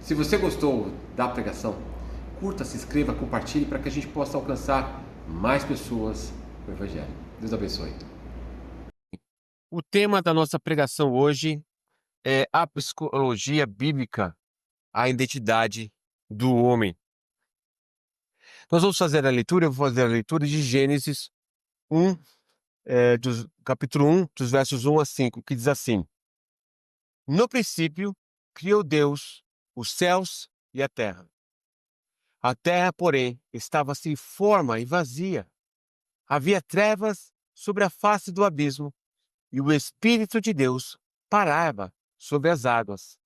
Se você gostou da pregação, curta, se inscreva, compartilhe para que a gente possa alcançar mais pessoas com o Evangelho. Deus abençoe. O tema da nossa pregação hoje é a psicologia bíblica, a identidade do homem. Nós vamos fazer a leitura, eu vou fazer a leitura de Gênesis 1, capítulo 1, dos versos 1 a 5, que diz assim: No princípio, criou Deus os céus e a terra. A terra, porém, estava sem forma e vazia. Havia trevas sobre a face do abismo, e o Espírito de Deus pairava sobre as águas.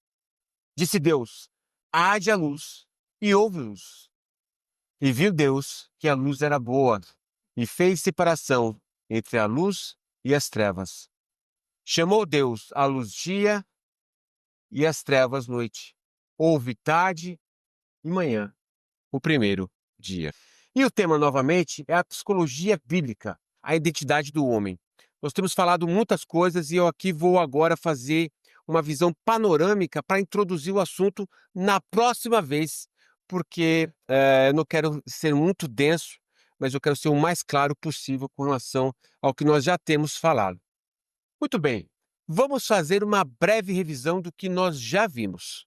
Disse Deus: haja luz, e houve luz. E viu Deus que a luz era boa, e fez separação entre a luz e as trevas. Chamou Deus a luz dia e as trevas noite. Houve tarde e manhã, o primeiro dia. E o tema, novamente, é a psicologia bíblica, a identidade do homem. Nós temos falado muitas coisas e eu aqui vou agora fazer uma visão panorâmica para introduzir o assunto na próxima vez, porque eu não quero ser muito denso, mas eu quero ser o mais claro possível com relação ao que nós já temos falado. Muito bem, vamos fazer uma breve revisão do que nós já vimos.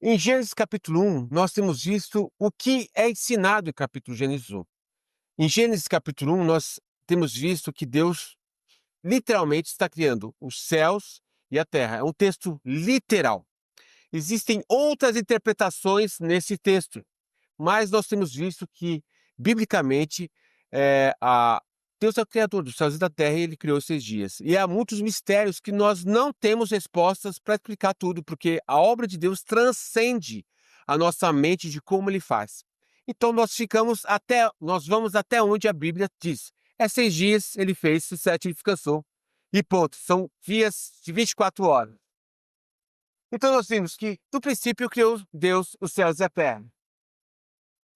Em Gênesis capítulo 1, nós temos visto o que é ensinado em capítulo Gênesis 1. Em Gênesis capítulo 1, nós temos visto que Deus literalmente está criando os céus e a terra. É um texto literal. Existem outras interpretações nesse texto, mas nós temos visto que, biblicamente, Deus é o Criador dos céus e da terra e Ele criou esses dias. E há muitos mistérios que nós não temos respostas para explicar tudo, porque a obra de Deus transcende a nossa mente de como Ele faz. Então nós vamos até onde a Bíblia diz. É 6 dias Ele fez, o 7 Ele descansou. E ponto, são dias de 24 horas. Então nós vimos que, no princípio, criou Deus os céus e a terra.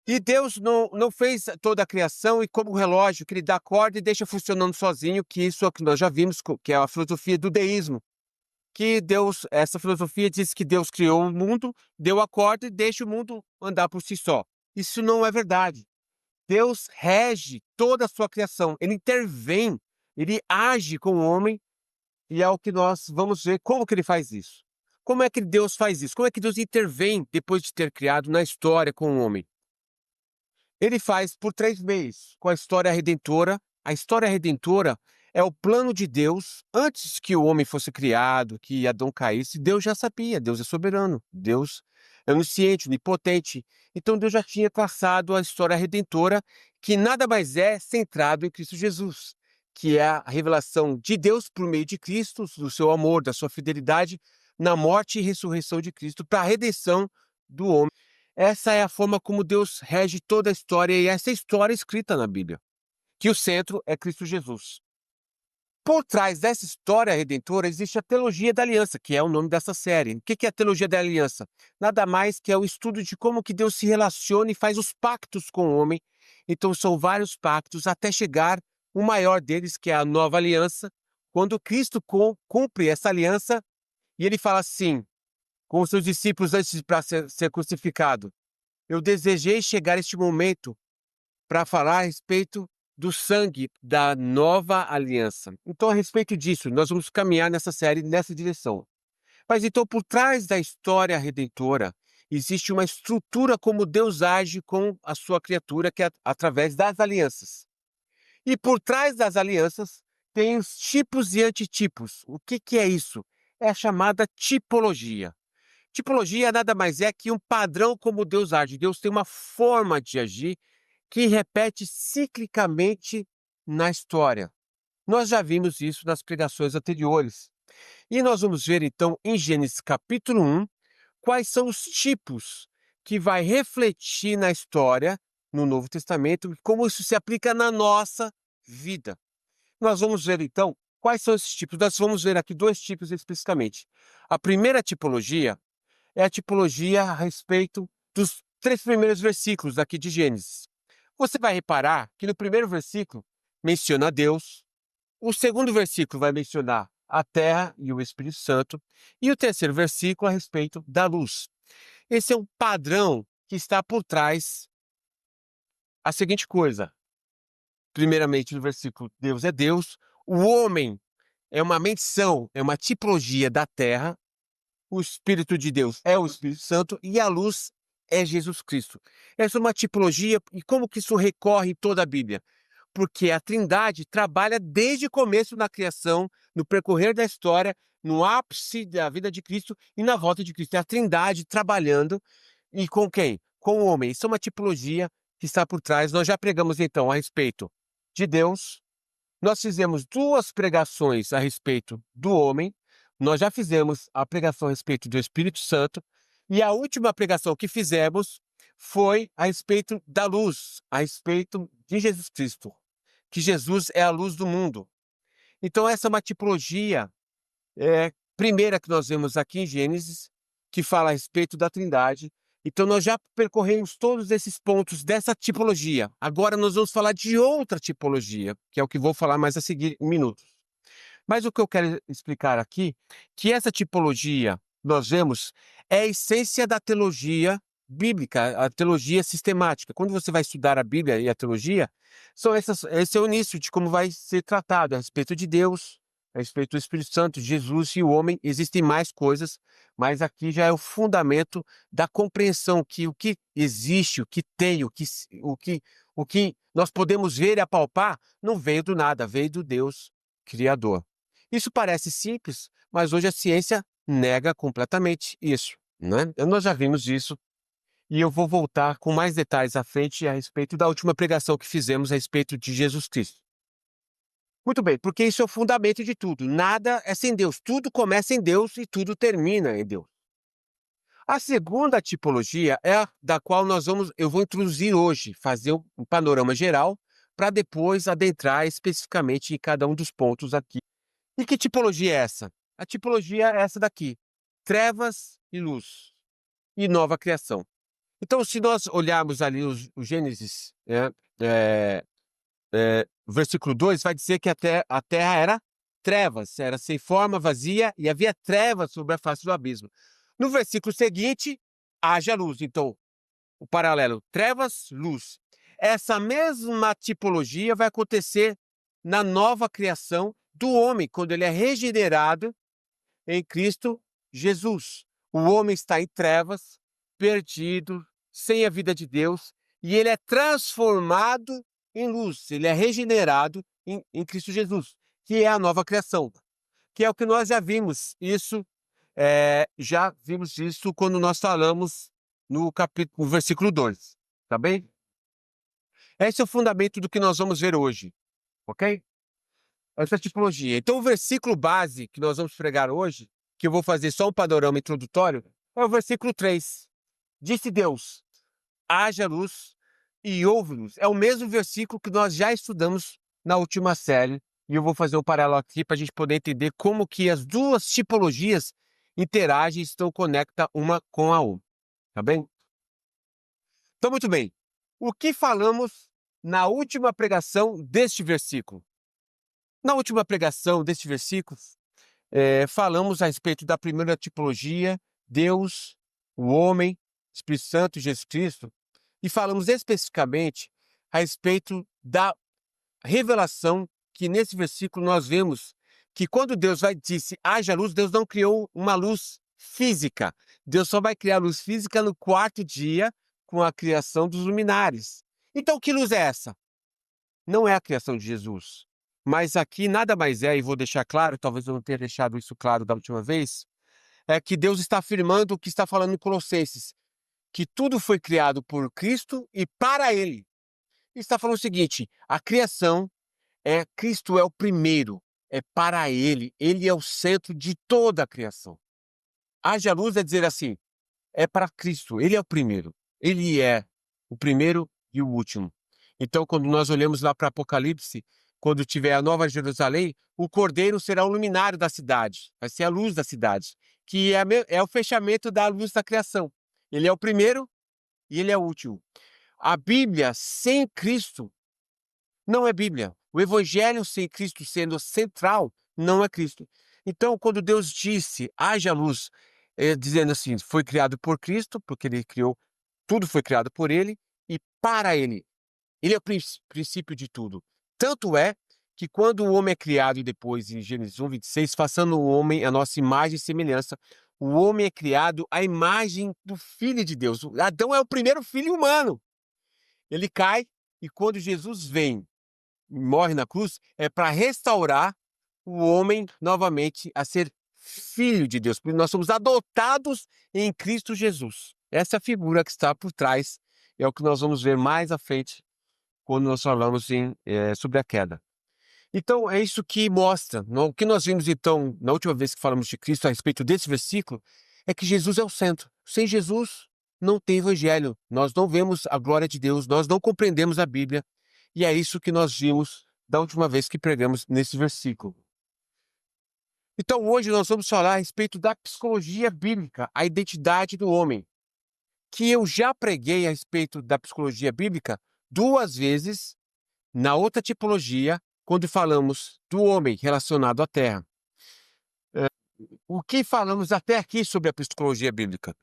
E Deus não fez toda a criação e como o relógio que ele dá corda e deixa funcionando sozinho, que isso é o que nós já vimos, que é a filosofia do deísmo. Essa filosofia diz que Deus criou o mundo, deu a corda e deixa o mundo andar por si só. Isso não é verdade. Deus rege toda a sua criação, ele intervém, ele age com o homem e é o que nós vamos ver como que ele faz isso. Como é que Deus faz isso? Como é que Deus intervém depois de ter criado na história com o homem? Ele faz por 3 meios, com a história redentora. A história redentora é o plano de Deus antes que o homem fosse criado, que Adão caísse. Deus já sabia, Deus é soberano, Deus é onisciente, onipotente. Então Deus já tinha traçado a história redentora, que nada mais é centrado em Cristo Jesus, que é a revelação de Deus por meio de Cristo, do seu amor, da sua fidelidade na morte e ressurreição de Cristo para a redenção do homem. Essa é a forma como Deus rege toda a história e essa história é escrita na Bíblia, que o centro é Cristo Jesus. Por trás dessa história redentora existe a teologia da aliança, que é o nome dessa série. O que é a teologia da aliança? Nada mais que é o estudo de como que Deus se relaciona e faz os pactos com o homem. Então são vários pactos até chegar o maior deles, que é a nova aliança, quando Cristo cumpre essa aliança e ele fala assim, com os seus discípulos antes para ser crucificado: eu desejei chegar a este momento para falar a respeito do sangue da nova aliança. Então, a respeito disso, nós vamos caminhar nessa série, nessa direção. Mas então, por trás da história redentora, existe uma estrutura como Deus age com a sua criatura, que é através das alianças. E por trás das alianças, tem os tipos e antitipos. O que é isso? É a chamada tipologia. Tipologia nada mais é que um padrão como Deus age. Deus tem uma forma de agir que repete ciclicamente na história. Nós já vimos isso nas pregações anteriores. E nós vamos ver então em Gênesis capítulo 1 quais são os tipos que vai refletir na história no Novo Testamento e como isso se aplica na nossa vida. Nós vamos ver então quais são esses tipos. Nós vamos ver aqui 2 tipos especificamente. A primeira tipologia é a tipologia a respeito dos 3 primeiros versículos aqui de Gênesis. Você vai reparar que no primeiro versículo menciona Deus, o segundo versículo vai mencionar a terra e o Espírito Santo, e o terceiro versículo a respeito da luz. Esse é um padrão que está por trás a seguinte coisa. Primeiramente, no versículo, Deus é Deus, o homem é uma menção, é uma tipologia da terra, o Espírito de Deus é o Espírito Santo e a luz é Jesus Cristo. Essa é uma tipologia, e como que isso recorre em toda a Bíblia? Porque a Trindade trabalha desde o começo na criação, no percorrer da história, no ápice da vida de Cristo e na volta de Cristo. É a Trindade trabalhando e com quem? Com o homem. Isso é uma tipologia que está por trás. Nós já pregamos então a respeito de Deus, nós fizemos duas pregações a respeito do homem, nós já fizemos a pregação a respeito do Espírito Santo, e a última pregação que fizemos foi a respeito da luz, a respeito de Jesus Cristo, que Jesus é a luz do mundo. Então, essa é uma tipologia primeira que nós vemos aqui em Gênesis, que fala a respeito da Trindade. Então, nós já percorremos todos esses pontos dessa tipologia. Agora, nós vamos falar de outra tipologia, que é o que vou falar mais a seguir em minutos. Mas o que eu quero explicar aqui, que essa tipologia, nós vemos, é a essência da teologia bíblica, a teologia sistemática. Quando você vai estudar a Bíblia e a teologia, esse é o início de como vai ser tratado a respeito de Deus, a respeito do Espírito Santo, Jesus e o homem. Existem mais coisas, mas aqui já é o fundamento da compreensão que o que existe, o que tem, o que nós podemos ver e apalpar, não veio do nada, veio do Deus Criador. Isso parece simples, mas hoje a ciência nega completamente isso, né? Nós já vimos isso e eu vou voltar com mais detalhes à frente a respeito da última pregação que fizemos a respeito de Jesus Cristo. Muito bem, porque isso é o fundamento de tudo. Nada é sem Deus. Tudo começa em Deus e tudo termina em Deus. A segunda tipologia é a da qual eu vou introduzir hoje, fazer um panorama geral, para depois adentrar especificamente em cada um dos pontos aqui. E que tipologia é essa? A tipologia é essa daqui: trevas e luz, e nova criação. Então, se nós olharmos ali o Gênesis, versículo 2, vai dizer que a terra era trevas, era sem forma, vazia, e havia trevas sobre a face do abismo. No versículo seguinte, haja luz. Então, o paralelo, trevas, luz. Essa mesma tipologia vai acontecer na nova criação do homem, quando ele é regenerado em Cristo Jesus. O homem está em trevas, perdido, sem a vida de Deus, e ele é transformado em luz, ele é regenerado em Cristo Jesus, que é a nova criação, que é o que nós já vimos isso quando nós falamos no versículo 2, tá bem? Esse é o fundamento do que nós vamos ver hoje, ok? Essa tipologia. Então, o versículo base que nós vamos pregar hoje, que eu vou fazer só um panorama introdutório, é o versículo 3. Disse Deus: haja luz e houve luz. É o mesmo versículo que nós já estudamos na última série, e eu vou fazer um paralelo aqui para a gente poder entender como que as duas tipologias interagem e estão conectadas uma com a outra. Tá bem? Então, muito bem. O que falamos na última pregação deste versículo? Na última pregação deste versículo, falamos a respeito da primeira tipologia, Deus, o homem, Espírito Santo e Jesus Cristo, e falamos especificamente a respeito da revelação que nesse versículo nós vemos que quando Deus disse haja luz, Deus não criou uma luz física. Deus só vai criar luz física no quarto dia com a criação dos luminares. Então, que luz é essa? Não é a criação de Jesus. Mas aqui nada mais é, e vou deixar claro, talvez eu não tenha deixado isso claro da última vez, é que Deus está afirmando o que está falando em Colossenses, que tudo foi criado por Cristo e para Ele. Ele está falando o seguinte: a criação Cristo é o primeiro, é para Ele é o centro de toda a criação. Haja luz é dizer assim, é para Cristo, Ele é o primeiro, Ele é o primeiro e o último. Então, quando nós olhamos lá para Apocalipse, quando tiver a Nova Jerusalém, o Cordeiro será o luminário da cidade, vai ser a luz da cidade, que é o fechamento da luz da criação. Ele é o primeiro e ele é o último. A Bíblia sem Cristo não é Bíblia. O Evangelho sem Cristo sendo central não é Cristo. Então, quando Deus disse, haja luz, dizendo assim, foi criado por Cristo, porque ele criou, tudo foi criado por ele e para ele. Ele é o princípio de tudo. Tanto é que quando o homem é criado, e depois em Gênesis 1:26, façando o homem a nossa imagem e semelhança, o homem é criado à imagem do Filho de Deus. Adão é o primeiro filho humano. Ele cai e quando Jesus vem e morre na cruz, é para restaurar o homem novamente a ser filho de Deus. Porque nós somos adotados em Cristo Jesus. Essa é a figura que está por trás, é o que nós vamos ver mais à frente quando nós falamos sobre a queda. Então, é isso que mostra. O que nós vimos, então, na última vez que falamos de Cristo a respeito desse versículo, é que Jesus é o centro. Sem Jesus, não tem evangelho. Nós não vemos a glória de Deus, nós não compreendemos a Bíblia. E é isso que nós vimos da última vez que pregamos nesse versículo. Então, hoje nós vamos falar a respeito da psicologia bíblica, a identidade do homem, que eu já preguei a respeito da psicologia bíblica 2 vezes na outra tipologia, quando falamos do homem relacionado à Terra. O que falamos até aqui sobre a psicologia bíblica?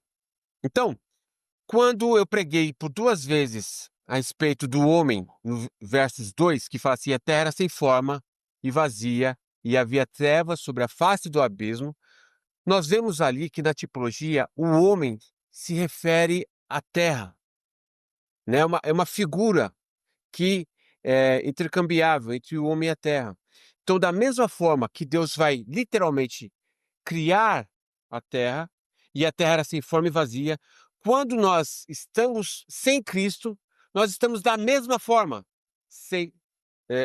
Então, quando eu preguei por 2 vezes a respeito do homem, no versos 2, que fala assim, a terra era sem forma e vazia, e havia trevas sobre a face do abismo, nós vemos ali que na tipologia o homem se refere à terra, né? É uma figura que é intercambiável entre o homem e a terra. Então, da mesma forma que Deus vai literalmente criar a terra, e a terra era sem forma e vazia, quando nós estamos sem Cristo, nós estamos da mesma forma, sem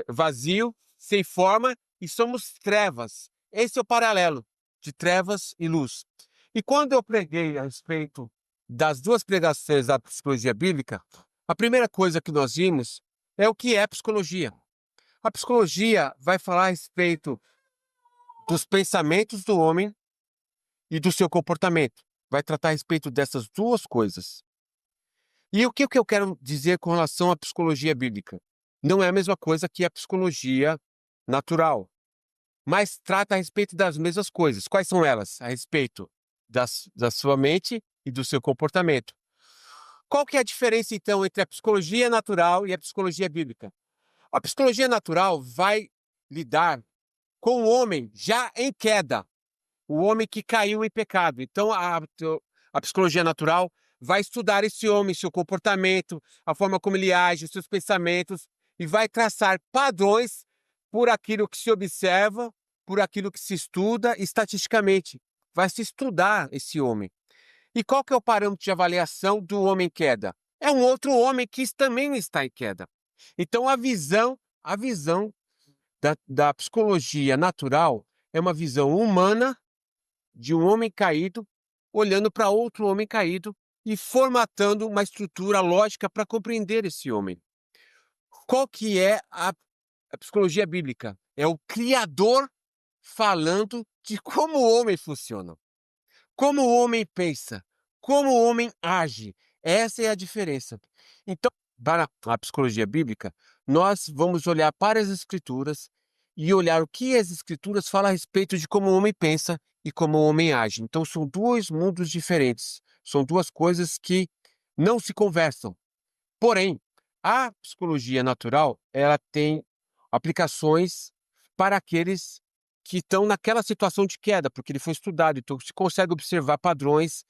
vazio, sem forma, e somos trevas. Esse é o paralelo de trevas e luz. E quando eu preguei a respeito das 2 pregações da psicologia bíblica, a primeira coisa que nós vimos é o que é psicologia. A psicologia vai falar a respeito dos pensamentos do homem e do seu comportamento. Vai tratar a respeito dessas 2 coisas. E o que eu quero dizer com relação à psicologia bíblica? Não é a mesma coisa que a psicologia natural, mas trata a respeito das mesmas coisas. Quais são elas? A respeito da sua mente e do seu comportamento. Qual que é a diferença, então, entre a psicologia natural e a psicologia bíblica? A psicologia natural vai lidar com o homem já em queda, o homem que caiu em pecado. Então, a psicologia natural vai estudar esse homem, seu comportamento, a forma como ele age, seus pensamentos, e vai traçar padrões por aquilo que se observa, por aquilo que se estuda estatisticamente. Vai se estudar esse homem. E qual que é o parâmetro de avaliação do homem em queda? É um outro homem que também está em queda. Então, a visão da psicologia natural é uma visão humana de um homem caído, olhando para outro homem caído e formatando uma estrutura lógica para compreender esse homem. Qual que é a psicologia bíblica? É o Criador falando de como o homem funciona, como o homem pensa, como o homem age. Essa é a diferença. Então, para a psicologia bíblica, nós vamos olhar para as Escrituras e olhar o que as Escrituras falam a respeito de como o homem pensa e como o homem age. Então, são 2 mundos diferentes. São 2 coisas que não se conversam. Porém, a psicologia natural, ela tem aplicações para aqueles que estão naquela situação de queda, porque ele foi estudado, então se consegue observar padrões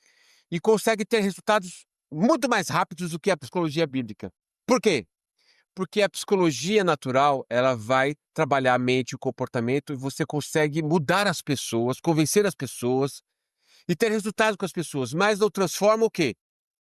e consegue ter resultados muito mais rápidos do que a psicologia bíblica. Por quê? Porque a psicologia natural, ela vai trabalhar a mente e o comportamento e você consegue mudar as pessoas, convencer as pessoas e ter resultados com as pessoas, mas não transforma o quê?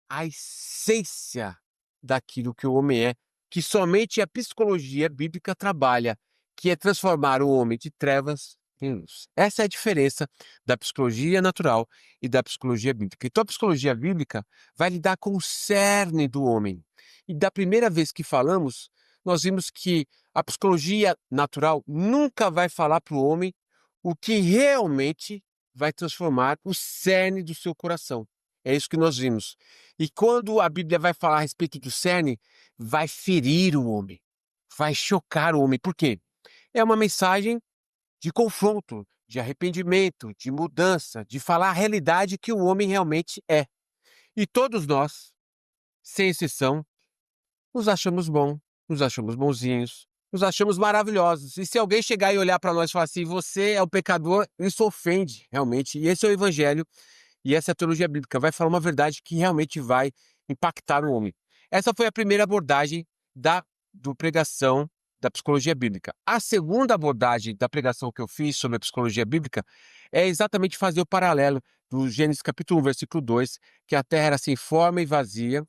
A essência daquilo que o homem é, que somente a psicologia bíblica trabalha, que é transformar o homem de trevas em luz. Essa é a diferença da psicologia natural e da psicologia bíblica. Então, a psicologia bíblica vai lidar com o cerne do homem. E da primeira vez que falamos, nós vimos que a psicologia natural nunca vai falar para o homem o que realmente vai transformar o cerne do seu coração. É isso que nós vimos. E quando a Bíblia vai falar a respeito do cerne, vai ferir o homem, vai chocar o homem. Por quê? É uma mensagem de confronto, de arrependimento, de mudança, de falar a realidade que o homem realmente é. E todos nós, sem exceção, nos achamos bom, nos achamos bonzinhos, nos achamos maravilhosos. E se alguém chegar e olhar para nós e falar assim, você é o pecador, isso ofende realmente. E esse é o evangelho e essa é a teologia bíblica. Vai falar uma verdade que realmente vai impactar o homem. Essa foi a primeira abordagem do pregação da psicologia bíblica. A segunda abordagem da pregação que eu fiz sobre a psicologia bíblica é exatamente fazer o paralelo do Gênesis capítulo 1, versículo 2, que a terra era sem forma e vazia,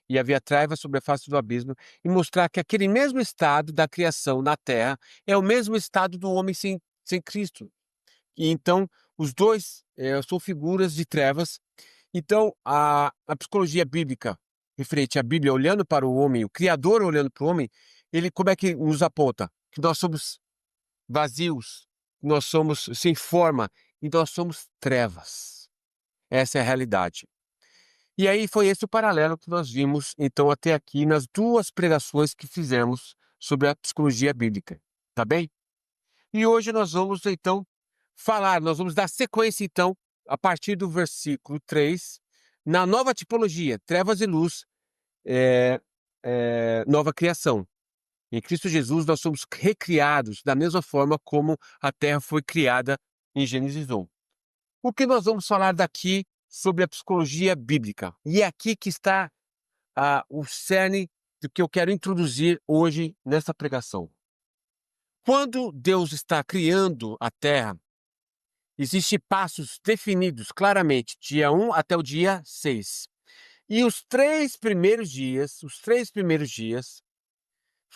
e havia trevas sobre a face do abismo, e mostrar que aquele mesmo estado da criação na terra é o mesmo estado do homem sem Cristo. E então, os dois são figuras de trevas. Então, a psicologia bíblica, referente à Bíblia, olhando para o homem, o Criador olhando para o homem, ele como é que nos aponta? Que nós somos vazios, nós somos sem forma e nós somos trevas. Essa é a realidade. E aí foi esse o paralelo que nós vimos, então, até aqui nas duas pregações que fizemos sobre a psicologia bíblica. Tá bem? E hoje nós vamos, então, nós vamos dar sequência, então, a partir do versículo 3, na nova tipologia, trevas e luz, nova criação. Em Cristo Jesus nós somos recriados da mesma forma como a terra foi criada em Gênesis 1. O que nós vamos falar daqui sobre a psicologia bíblica? E é aqui que está o cerne do que eu quero introduzir hoje nessa pregação. Quando Deus está criando a terra, existem passos definidos claramente, dia 1 até o dia 6. E os três primeiros dias,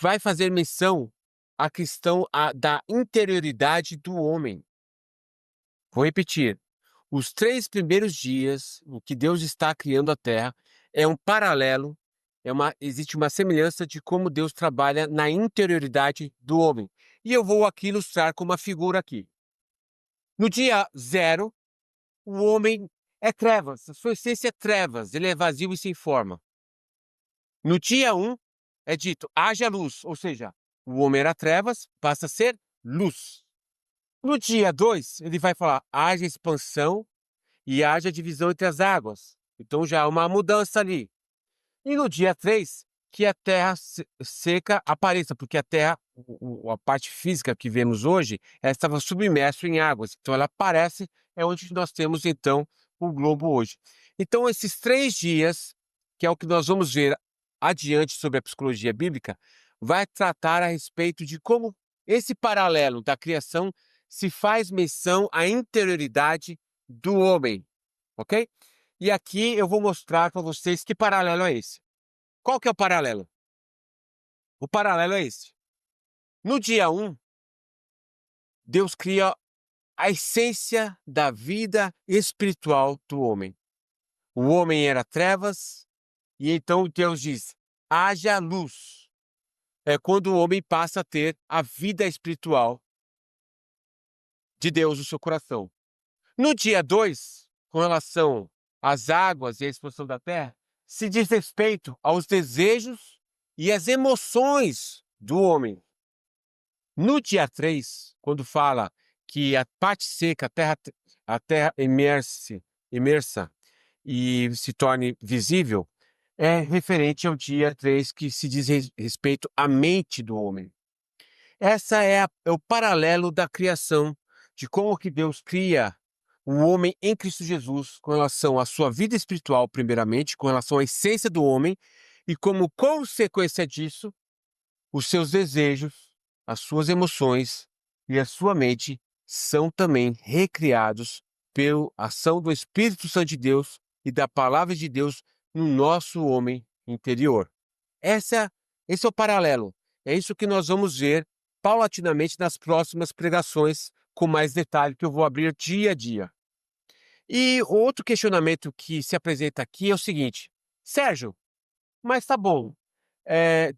vai fazer menção à questão da interioridade do homem. Vou repetir. Os três primeiros dias, em que Deus está criando a terra, é um paralelo, existe uma semelhança de como Deus trabalha na interioridade do homem. E eu vou aqui ilustrar com uma figura aqui. No dia 0, o homem é trevas, a sua essência é trevas, ele é vazio e sem forma. No dia 1, é dito, haja luz, ou seja, o homem era trevas, passa a ser luz. No dia 2, ele vai falar, haja expansão e haja divisão entre as águas. Então já há uma mudança ali. E no dia 3, que a terra seca apareça, porque a terra, a parte física que vemos hoje, ela estava submersa em águas. Então ela aparece, é onde nós temos então o globo hoje. Então esses 3 dias, que é o que nós vamos ver adiante sobre a psicologia bíblica, vai tratar a respeito de como esse paralelo da criação se faz menção à interioridade do homem, ok? E aqui eu vou mostrar para vocês que paralelo é esse. Qual que é o paralelo? O paralelo é esse. No dia 1, Deus cria a essência da vida espiritual do homem. O homem era trevas, e então Deus diz, haja luz. É quando o homem passa a ter a vida espiritual de Deus no seu coração. No dia 2, com relação às águas e à expansão da terra, se diz respeito aos desejos e às emoções do homem. No dia 3, quando fala que a parte seca, a terra imersa e se torne visível, é referente ao dia 3 que se diz respeito à mente do homem. Essa é o paralelo da criação, de como que Deus cria o homem em Cristo Jesus com relação à sua vida espiritual, primeiramente, com relação à essência do homem, e como consequência disso, os seus desejos, as suas emoções e a sua mente são também recriados pela ação do Espírito Santo de Deus e da palavra de Deus no nosso homem interior. Esse é o paralelo. É isso que nós vamos ver paulatinamente nas próximas pregações, com mais detalhe, que eu vou abrir dia a dia. E outro questionamento que se apresenta aqui é o seguinte: Sérgio, mas tá bom,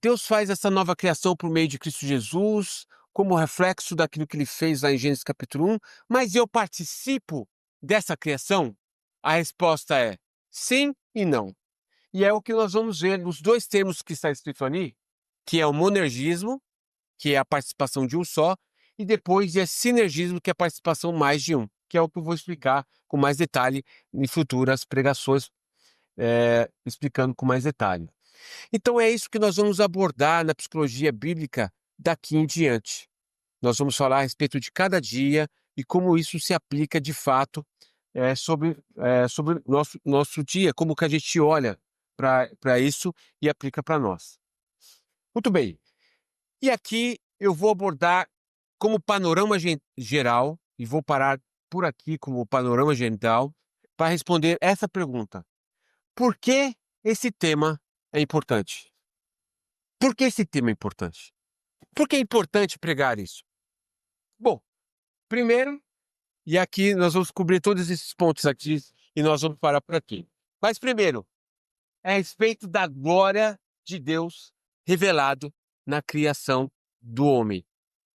Deus faz essa nova criação por meio de Cristo Jesus, como reflexo daquilo que ele fez lá em Gênesis capítulo 1, mas eu participo dessa criação? A resposta é sim e não. E é o que nós vamos ver nos dois termos que está escrito ali, que é o monergismo, que é a participação de um só, e depois é sinergismo, que é a participação mais de um, que é o que eu vou explicar com mais detalhe em futuras pregações, explicando com mais detalhe. Então é isso que nós vamos abordar na psicologia bíblica daqui em diante. Nós vamos falar a respeito de cada dia e como isso se aplica de fato sobre nosso dia, como que a gente olha para isso e aplica para nós. Muito bem. E aqui eu vou abordar como panorama geral, e vou parar por aqui como panorama geral, para responder essa pergunta. Por que esse tema é importante? Por que esse tema é importante? Por que é importante pregar isso? Bom, primeiro, e aqui nós vamos cobrir todos esses pontos aqui e nós vamos parar por aqui. Mas primeiro, é a respeito da glória de Deus revelado na criação do homem.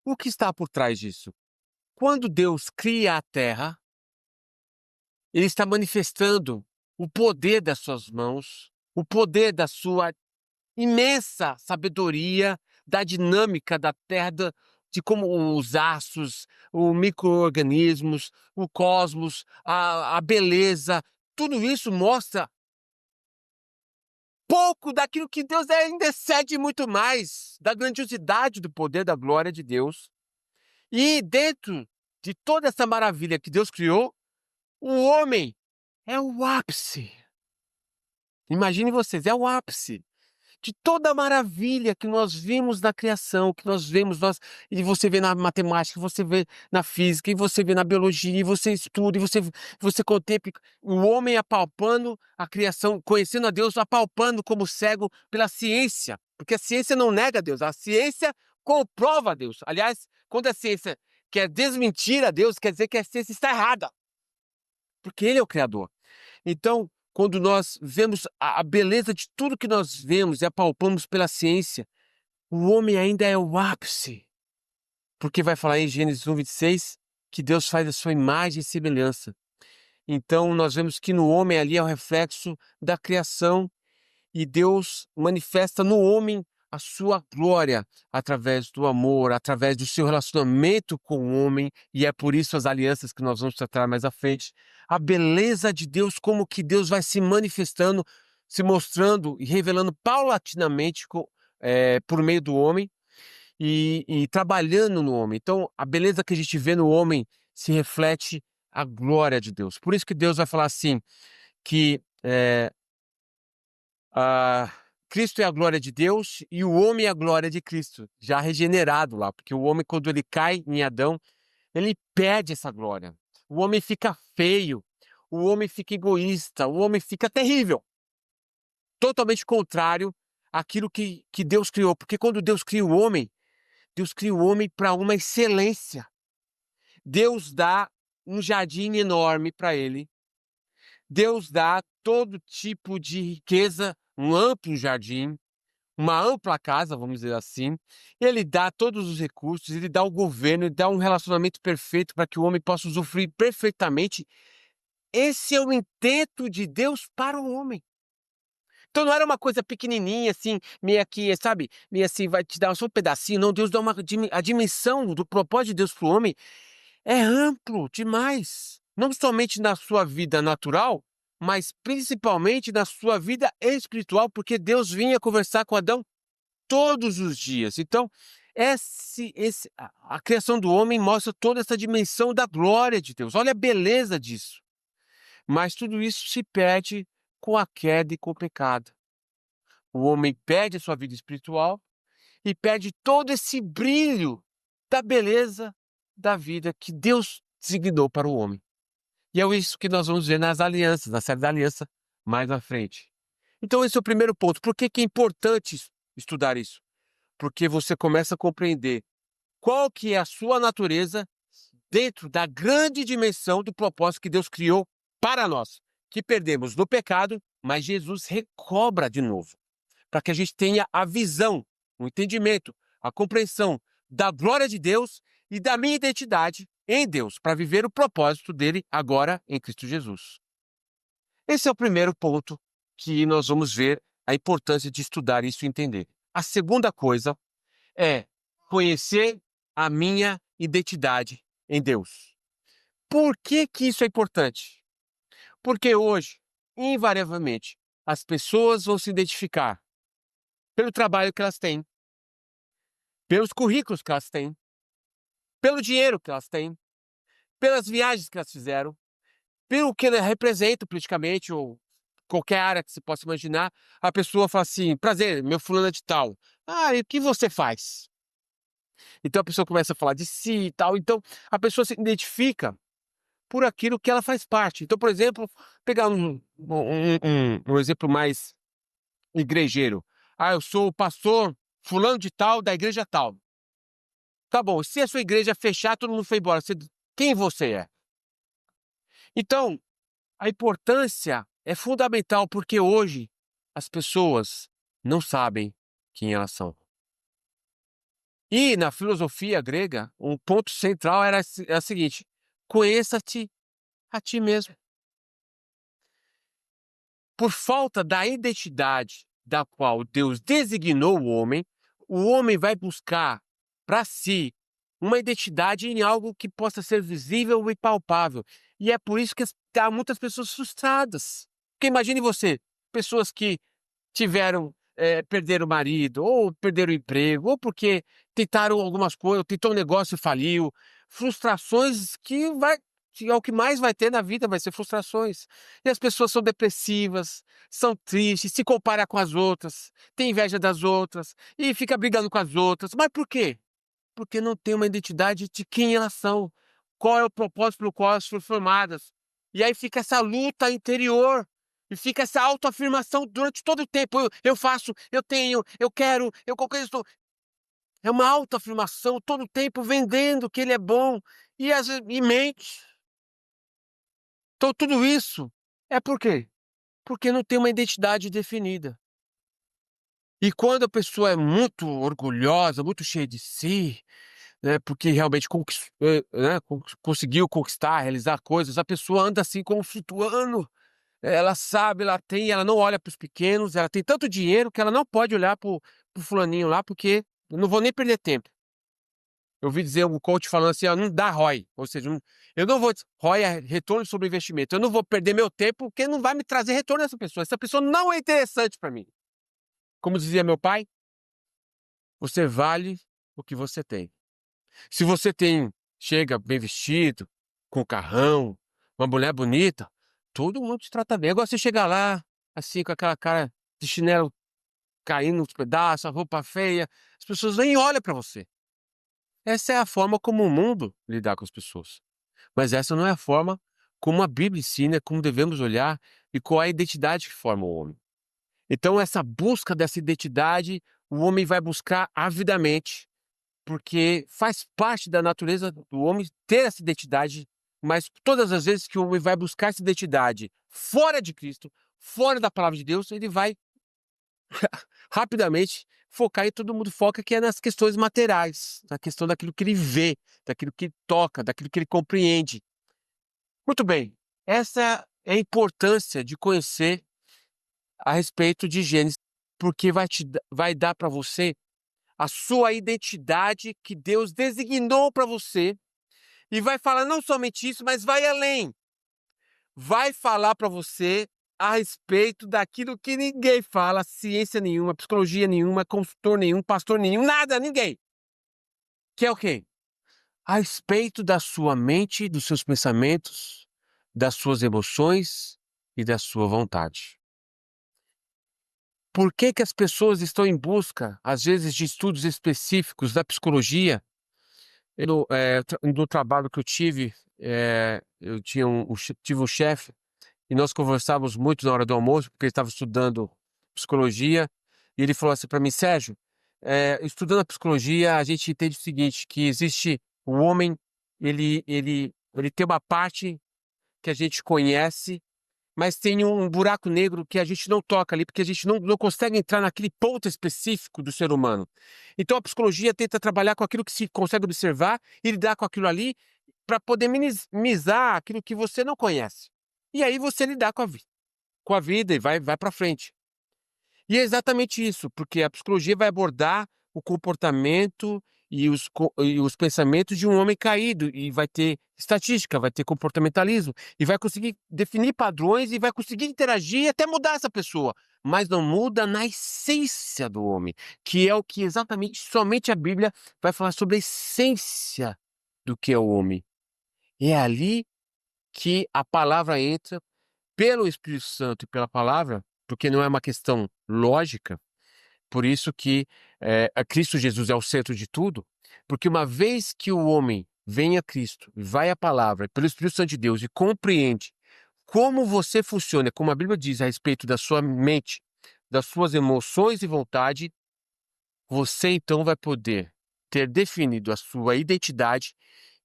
O que está por trás disso? Quando Deus cria a terra, ele está manifestando o poder das suas mãos, o poder da sua imensa sabedoria, da dinâmica da terra, de como os astros, os micro-organismos, o cosmos, a beleza, tudo isso mostra pouco daquilo que Deus ainda excede muito mais, da grandiosidade do poder, da glória de Deus. E dentro de toda essa maravilha que Deus criou, o homem é o ápice. Imagine vocês, é o ápice de toda a maravilha que nós vimos na criação, que nós vemos, e você vê na matemática, você vê na física, e você vê na biologia, e você estuda, e você contempla o homem apalpando a criação, conhecendo a Deus, apalpando como cego pela ciência, porque a ciência não nega a Deus, a ciência comprova a Deus. Aliás, quando a ciência quer desmentir a Deus, quer dizer que a ciência está errada, porque Ele é o Criador. Então, quando nós vemos a beleza de tudo que nós vemos e apalpamos pela ciência, o homem ainda é o ápice. Porque vai falar em Gênesis 1:26 que Deus faz a sua imagem e semelhança. Então, nós vemos que no homem ali é o reflexo da criação e Deus manifesta no homem a sua glória através do amor, através do seu relacionamento com o homem, e é por isso as alianças que nós vamos tratar mais à frente. A beleza de Deus, como que Deus vai se manifestando, se mostrando e revelando paulatinamente por meio do homem e trabalhando no homem. Então, a beleza que a gente vê no homem se reflete a glória de Deus. Por isso que Deus vai falar assim, que Cristo é a glória de Deus e o homem é a glória de Cristo, já regenerado lá, porque o homem, quando ele cai em Adão, ele perde essa glória. O homem fica feio, o homem fica egoísta, o homem fica terrível. Totalmente contrário àquilo que Deus criou, porque quando Deus cria o homem para uma excelência. Deus dá um jardim enorme para ele. Deus dá todo tipo de riqueza, um amplo jardim, uma ampla casa, vamos dizer assim. Ele dá todos os recursos, ele dá o governo, ele dá um relacionamento perfeito para que o homem possa usufruir perfeitamente. Esse é o intento de Deus para o homem. Então não era uma coisa pequenininha, assim, meio que, sabe, meio assim, vai te dar só um pedacinho. Não, Deus dá a dimensão do propósito de Deus para o homem é amplo demais. Não somente na sua vida natural, mas principalmente na sua vida espiritual, porque Deus vinha conversar com Adão todos os dias. Então, a criação do homem mostra toda essa dimensão da glória de Deus. Olha a beleza disso. Mas tudo isso se perde com a queda e com o pecado. O homem perde a sua vida espiritual e perde todo esse brilho da beleza da vida que Deus designou para o homem. E é isso que nós vamos ver nas alianças, na série da aliança, mais à frente. Então esse é o primeiro ponto. Por que é importante estudar isso? Porque você começa a compreender qual que é a sua natureza dentro da grande dimensão do propósito que Deus criou para nós, que perdemos no pecado, mas Jesus recobra de novo, para que a gente tenha a visão, o entendimento, a compreensão da glória de Deus e da minha identidade em Deus, para viver o propósito dele agora em Cristo Jesus. Esse é o primeiro ponto que nós vamos ver a importância de estudar isso e entender. A segunda coisa é conhecer a minha identidade em Deus. Por que que isso é importante? Porque hoje, invariavelmente, as pessoas vão se identificar pelo trabalho que elas têm, pelos currículos que elas têm, pelo dinheiro que elas têm, pelas viagens que elas fizeram, pelo que ela representa politicamente ou qualquer área que você possa imaginar. A pessoa fala assim: prazer, meu fulano é de tal. Ah, e o que você faz? Então a pessoa começa a falar de si e tal. Então a pessoa se identifica por aquilo que ela faz parte. Então, por exemplo, pegar um exemplo mais igrejeiro. Ah, eu sou o pastor fulano de tal da igreja tal. Tá bom, se a sua igreja fechar, todo mundo foi embora. Quem você é? Então, a importância é fundamental porque hoje as pessoas não sabem quem elas são. E na filosofia grega, um ponto central era o seguinte: conheça-te a ti mesmo. Por falta da identidade da qual Deus designou o homem vai buscar para si uma identidade em algo que possa ser visível e palpável. E é por isso que há muitas pessoas frustradas. Porque imagine você, pessoas que tiveram, perderam o marido, ou perderam o emprego, ou porque tentaram algumas coisas, tentou um negócio e faliu. Frustrações que é o que mais vai ter na vida, vai ser frustrações. E as pessoas são depressivas, são tristes, se compara com as outras, tem inveja das outras, e fica brigando com as outras. Mas por quê? Porque não tem uma identidade de quem elas são, qual é o propósito pelo qual elas foram formadas. E aí fica essa luta interior, e fica essa autoafirmação durante todo o tempo. Eu faço, eu tenho, eu quero, eu conquisto. É uma autoafirmação todo o tempo vendendo que ele é bom e mente. Então tudo isso é por quê? Porque não tem uma identidade definida. E quando a pessoa é muito orgulhosa, muito cheia de si, né, porque realmente né, conseguiu conquistar, realizar coisas, a pessoa anda assim como flutuando. Ela sabe, ela tem, ela não olha para os pequenos, ela tem tanto dinheiro que ela não pode olhar para o fulaninho lá, porque eu não vou nem perder tempo. Eu ouvi dizer um coach falando assim: ó, não dá ROI, ou seja, eu não vou. ROI é retorno sobre investimento. Eu não vou perder meu tempo porque não vai me trazer retorno essa pessoa. Essa pessoa não é interessante para mim. Como dizia meu pai, você vale o que você tem. Se você chega bem vestido, com carrão, uma mulher bonita, todo mundo te trata bem. Agora você chega lá, assim, com aquela cara de chinelo caindo nos pedaços, a roupa feia, as pessoas nem olham para você. Essa é a forma como o mundo lidar com as pessoas. Mas essa não é a forma como a Bíblia ensina, como devemos olhar e qual é a identidade que forma o homem. Então, essa busca dessa identidade, o homem vai buscar avidamente, porque faz parte da natureza do homem ter essa identidade, mas todas as vezes que o homem vai buscar essa identidade fora de Cristo, fora da palavra de Deus, ele vai rapidamente focar e todo mundo foca que é nas questões materiais, na questão daquilo que ele vê, daquilo que ele toca, daquilo que ele compreende. Muito bem, essa é a importância de conhecer a respeito de Gênesis, porque vai dar para você a sua identidade que Deus designou para você e vai falar não somente isso, mas vai além. Vai falar para você a respeito daquilo que ninguém fala, ciência nenhuma, psicologia nenhuma, consultor nenhum, pastor nenhum, nada, ninguém. Que é o quê? A respeito da sua mente, dos seus pensamentos, das suas emoções e da sua vontade. Por que que as pessoas estão em busca, às vezes, de estudos específicos da psicologia? No trabalho que eu tive, eu tive um chefe e nós conversávamos muito na hora do almoço, porque ele estava estudando psicologia, e ele falou assim para mim: Sérgio, estudando a psicologia, a gente entende o seguinte, que existe o homem, ele tem uma parte que a gente conhece, mas tem um buraco negro que a gente não toca ali, porque a gente não consegue entrar naquele ponto específico do ser humano. Então a psicologia tenta trabalhar com aquilo que se consegue observar e lidar com aquilo ali para poder minimizar aquilo que você não conhece. E aí você lidar com a vida e vai para frente. E é exatamente isso, porque a psicologia vai abordar o comportamento e os pensamentos de um homem caído, e vai ter estatística, vai ter comportamentalismo, e vai conseguir definir padrões, e vai conseguir interagir e até mudar essa pessoa, mas não muda na essência do homem, que é o que exatamente somente a Bíblia vai falar sobre a essência do que é o homem. É ali que a palavra entra pelo Espírito Santo e pela palavra, porque não é uma questão lógica, por isso que a Cristo Jesus é o centro de tudo, porque uma vez que o homem vem a Cristo, vai à palavra, pelo Espírito Santo de Deus e compreende como você funciona, como a Bíblia diz a respeito da sua mente, das suas emoções e vontade, você então vai poder ter definido a sua identidade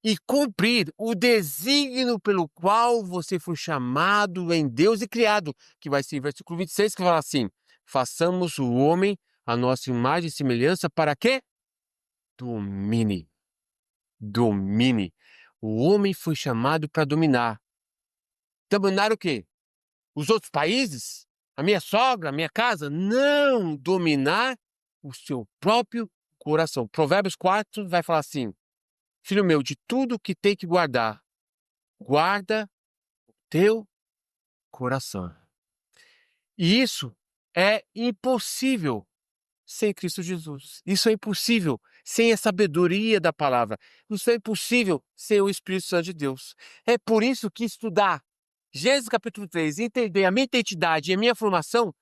e cumprir o desígnio pelo qual você foi chamado em Deus e criado, que vai ser versículo 26, que fala assim: façamos o homem a nossa imagem e semelhança para quê? Domine. Domine. O homem foi chamado para dominar. Dominar o quê? Os outros países? A minha sogra, a minha casa? Não! Dominar o seu próprio coração. Provérbios 4 vai falar assim: filho meu, de tudo que tem que guardar, guarda teu coração. E isso é impossível sem Cristo Jesus. Isso é impossível sem a sabedoria da palavra. Isso é impossível sem o Espírito Santo de Deus. É por isso que estudar Gênesis capítulo 3, entender a minha identidade e a minha formação,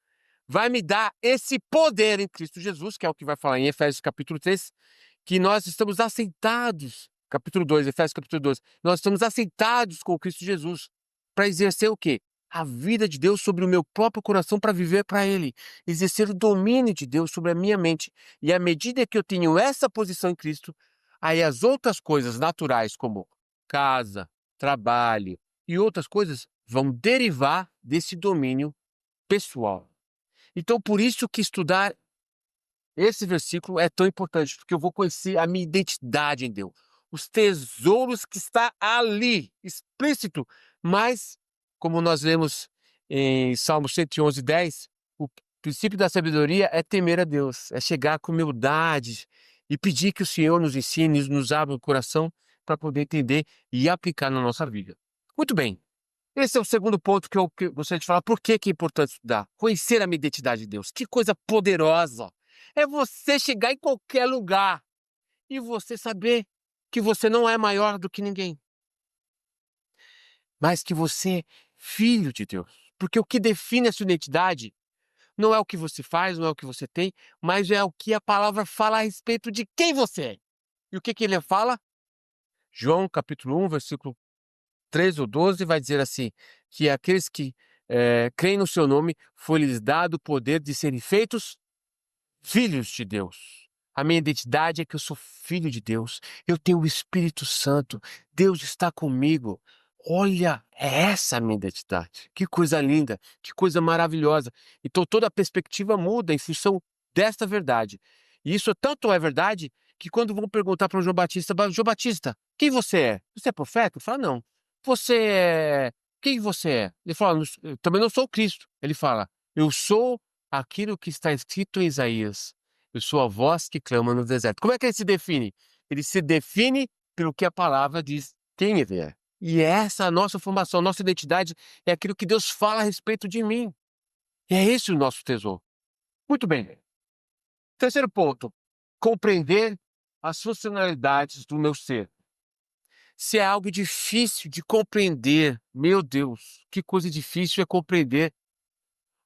vai me dar esse poder em Cristo Jesus, que é o que vai falar em Efésios capítulo 3, que nós estamos assentados, capítulo 2, Efésios capítulo 2, nós estamos assentados com Cristo Jesus para exercer o quê? A vida de Deus sobre o meu próprio coração para viver para Ele, exercer o domínio de Deus sobre a minha mente. E à medida que eu tenho essa posição em Cristo, aí as outras coisas naturais, como casa, trabalho e outras coisas, vão derivar desse domínio pessoal. Então, por isso que estudar esse versículo é tão importante, porque eu vou conhecer a minha identidade em Deus, os tesouros que está ali, explícito. Mas, como nós lemos em Salmo 111:10, o princípio da sabedoria é temer a Deus, é chegar com humildade e pedir que o Senhor nos ensine, nos abra o coração para poder entender e aplicar na nossa vida. Muito bem. Esse é o segundo ponto que eu gostaria de falar. Por que que é importante estudar? Conhecer a minha identidade de Deus. Que coisa poderosa! É você chegar em qualquer lugar e você saber que você não é maior do que ninguém, mas que você é filho de Deus. Porque o que define a sua identidade não é o que você faz, não é o que você tem, mas é o que a palavra fala a respeito de quem você é. E o que que ele fala? João capítulo 1, versículo 13 ou 12 vai dizer assim, que aqueles que creem no seu nome, foi-lhes dado o poder de serem feitos filhos de Deus. A minha identidade é que eu sou filho de Deus. Eu tenho o Espírito Santo. Deus está comigo. Olha, é essa a minha identidade. Que coisa linda, que coisa maravilhosa. Então toda a perspectiva muda em função desta verdade. E isso tanto é verdade que quando vão perguntar para o João Batista, João Batista, quem você é? Você é profeta? Ele fala, não. Você é... Quem você é? Ele fala, eu também não sou o Cristo. Ele fala, eu sou aquilo que está escrito em Isaías. Eu sou a voz que clama no deserto. Como é que ele se define? Ele se define pelo que a palavra diz quem ele é. E essa é a nossa formação, nossa identidade é aquilo que Deus fala a respeito de mim. E é esse o nosso tesouro. Muito bem. Terceiro ponto, compreender as funcionalidades do meu ser. Se é algo difícil de compreender, meu Deus, que coisa difícil é compreender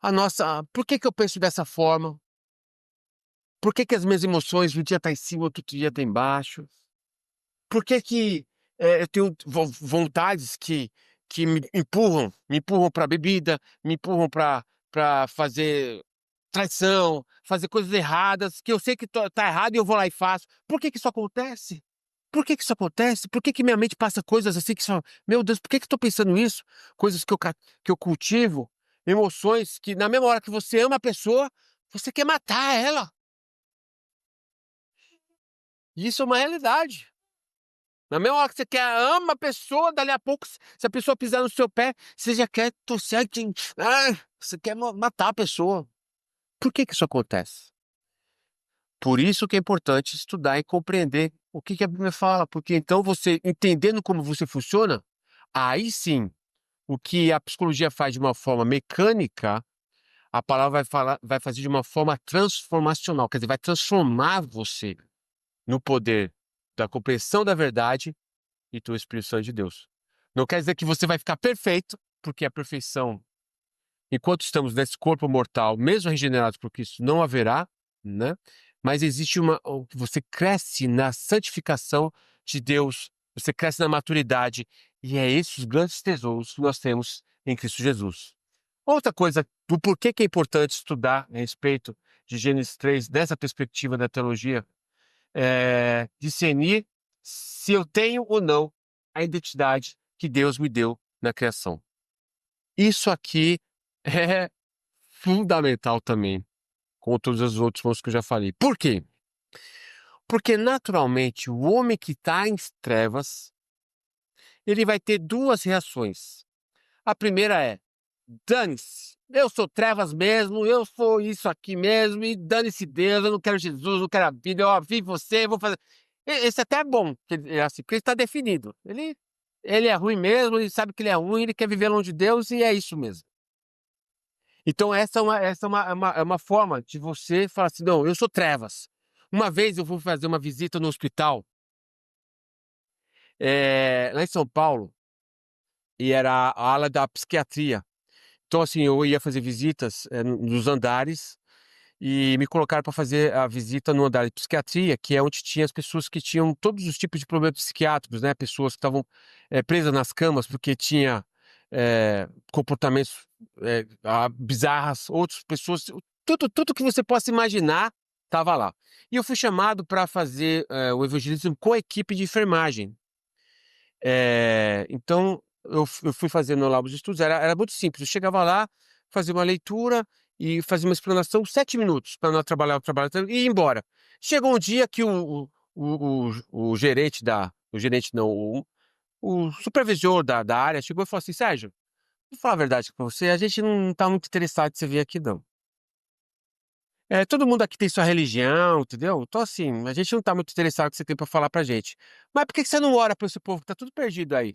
a nossa. Por que que eu penso dessa forma? Por que que as minhas emoções um dia tá em cima, outro dia tá embaixo? Por que que eu tenho vontades que me empurram para bebida, me empurram para fazer traição, fazer coisas erradas, que eu sei que tá errado e eu vou lá e faço. Por que que isso acontece? Por que que isso acontece? Por que que minha mente passa coisas assim que são, meu Deus, por que que eu tô pensando isso? Coisas que eu cultivo, emoções que na mesma hora que você ama a pessoa, você quer matar ela. E isso é uma realidade. Na mesma hora que você quer, ama a pessoa, dali a pouco, se a pessoa pisar no seu pé, você já quer torcer, você quer matar a pessoa. Por que que isso acontece? Por isso que é importante estudar e compreender o que que a Bíblia fala, porque então você, entendendo como você funciona, aí sim, o que a psicologia faz de uma forma mecânica, a palavra vai fazer de uma forma transformacional, quer dizer, vai transformar você no poder da compreensão da verdade e do Espírito Santo de Deus. Não quer dizer que você vai ficar perfeito, porque a perfeição, enquanto estamos nesse corpo mortal, mesmo regenerados por Cristo, não haverá, né? Mas existe você cresce na santificação de Deus, você cresce na maturidade, e é esses os grandes tesouros que nós temos em Cristo Jesus. Outra coisa do porquê que é importante estudar a respeito de Gênesis 3, dessa perspectiva da teologia, é discernir se eu tenho ou não a identidade que Deus me deu na criação. Isso aqui é fundamental também, com todos os outros pontos que eu já falei. Por quê? Porque, naturalmente, o homem que está em trevas, ele vai ter duas reações. A primeira é, dane-se, eu sou trevas mesmo, eu sou isso aqui mesmo, e dane-se Deus, eu não quero Jesus, não quero a vida, eu vi você, eu vou fazer... Esse até é bom, assim, porque ele está definido. Ele é ruim mesmo, ele sabe que ele é ruim, ele quer viver longe de Deus, e é isso mesmo. Então, essa é uma forma de você falar assim, não, eu sou trevas. Uma vez eu vou fazer uma visita no hospital, lá em São Paulo, e era a ala da psiquiatria. Então, assim, eu ia fazer visitas nos andares e me colocaram para fazer a visita no andar de psiquiatria, que é onde tinha as pessoas que tinham todos os tipos de problemas psiquiátricos, né? Pessoas que estavam presas nas camas porque tinha comportamentos bizarros, outras pessoas, tudo que você possa imaginar estava lá. E eu fui chamado para fazer o evangelismo com a equipe de enfermagem. Então, eu fui fazendo lá os estudos, era muito simples. Eu chegava lá, fazia uma leitura e fazia uma explanação, 7 minutos, para não trabalhar, e ir embora. Chegou um dia que o gerente o gerente não, o supervisor da área chegou e falou assim, Sérgio, vou falar a verdade com você, a gente não está muito interessado em você vir aqui, não. Todo mundo aqui tem sua religião, entendeu? Então, assim, a gente não está muito interessado no que você tem para falar pra gente. Mas por que que você não ora para esse povo que tá tudo perdido aí?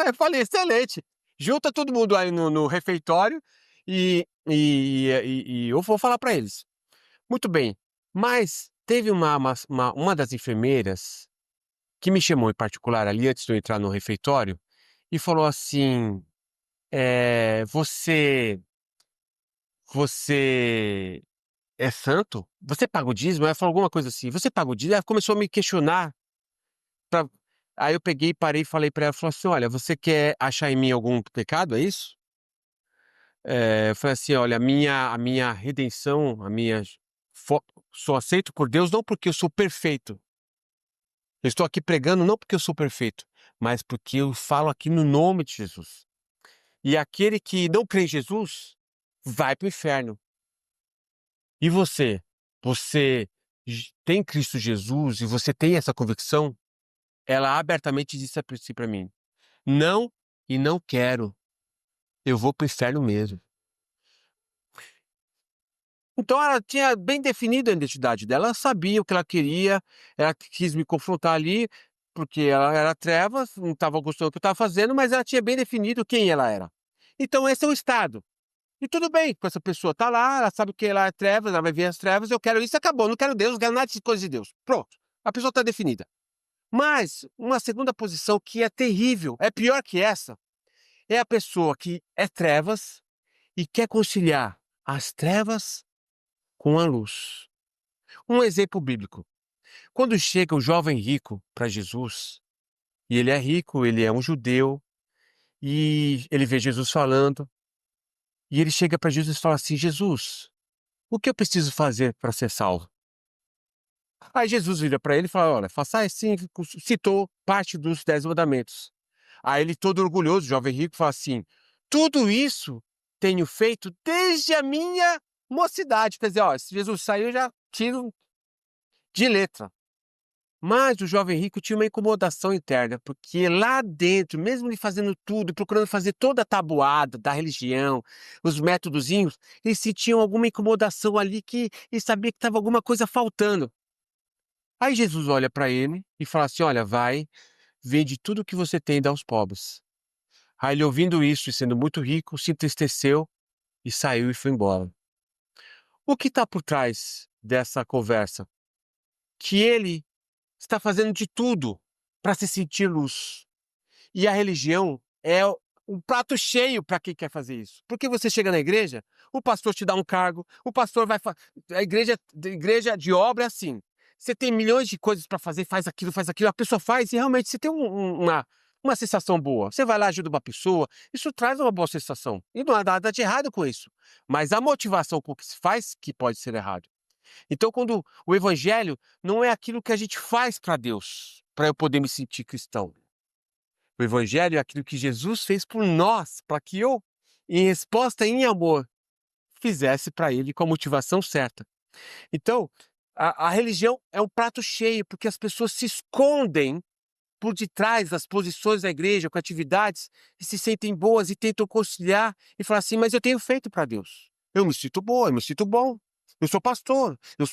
Eu falei, excelente. Junta todo mundo aí no refeitório e eu vou falar para eles. Muito bem. Mas teve uma das enfermeiras que me chamou em particular ali antes de eu entrar no refeitório e falou assim: você é santo? Você paga o dízimo? Ela falou alguma coisa assim. Você paga o dízimo? Ela começou a me questionar. pra- Aí eu peguei, parei e falei para ela, falou assim, olha, você quer achar em mim algum pecado, é isso? Eu falei assim, olha, a minha redenção, fo- sou aceito por Deus não porque eu sou perfeito. Eu estou aqui pregando não porque eu sou perfeito, mas porque eu falo aqui no nome de Jesus. E aquele que não crê em Jesus vai para o inferno. E você? Você tem Cristo Jesus e você tem essa convicção? Ela abertamente disse assim para mim: não e não quero. Eu vou para o inferno mesmo. Então ela tinha bem definido a identidade dela, ela sabia o que ela queria, ela quis me confrontar ali, porque ela era trevas, não estava gostando do que eu estava fazendo, mas ela tinha bem definido quem ela era. Então esse é o estado. E tudo bem com essa pessoa, tá lá, ela sabe que ela é trevas, ela vai ver as trevas, eu quero isso, acabou, não quero Deus, não quero nada de coisa de Deus. Pronto, a pessoa está definida. Mas uma segunda posição que é terrível, é pior que essa, é a pessoa que é trevas e quer conciliar as trevas com a luz. Um exemplo bíblico. Quando chega o jovem rico para Jesus, e ele é rico, ele é um judeu, e ele vê Jesus falando, e ele chega para Jesus e fala assim: Jesus, o que eu preciso fazer para ser salvo? Aí Jesus vira para ele e fala: olha, faça assim, citou parte dos 10 mandamentos. Aí ele, todo orgulhoso, jovem rico, fala assim: tudo isso tenho feito desde a minha mocidade. Quer dizer, ó, se Jesus saiu, eu já tiro de letra. Mas o jovem rico tinha uma incomodação interna, porque lá dentro, mesmo ele fazendo tudo, procurando fazer toda a tabuada da religião, os métodozinhos, ele sentia alguma incomodação ali que ele sabia que estava alguma coisa faltando. Aí Jesus olha para ele e fala assim: olha, vai, vende tudo o que você tem e dá aos pobres. Aí ele, ouvindo isso e sendo muito rico, se entristeceu e saiu e foi embora. O que está por trás dessa conversa? Que ele está fazendo de tudo para se sentir luz. E a religião é um prato cheio para quem quer fazer isso. Porque você chega na igreja, o pastor te dá um cargo, o pastor vai. A igreja de obra é assim. Você tem milhões de coisas para fazer, faz aquilo, a pessoa faz e realmente você tem uma sensação boa. Você vai lá, ajuda uma pessoa, isso traz uma boa sensação. E não há nada de errado com isso. Mas a motivação com que se faz que pode ser errado. Então, quando o evangelho não é aquilo que a gente faz para Deus, para eu poder me sentir cristão. O evangelho é aquilo que Jesus fez por nós, para que eu, em resposta em amor, fizesse para ele com a motivação certa. Então, a religião é um prato cheio, porque as pessoas se escondem por detrás das posições da igreja, com atividades, e se sentem boas e tentam conciliar e falar assim, mas eu tenho feito para Deus. Eu me sinto boa, eu me sinto bom. Eu sou pastor, eu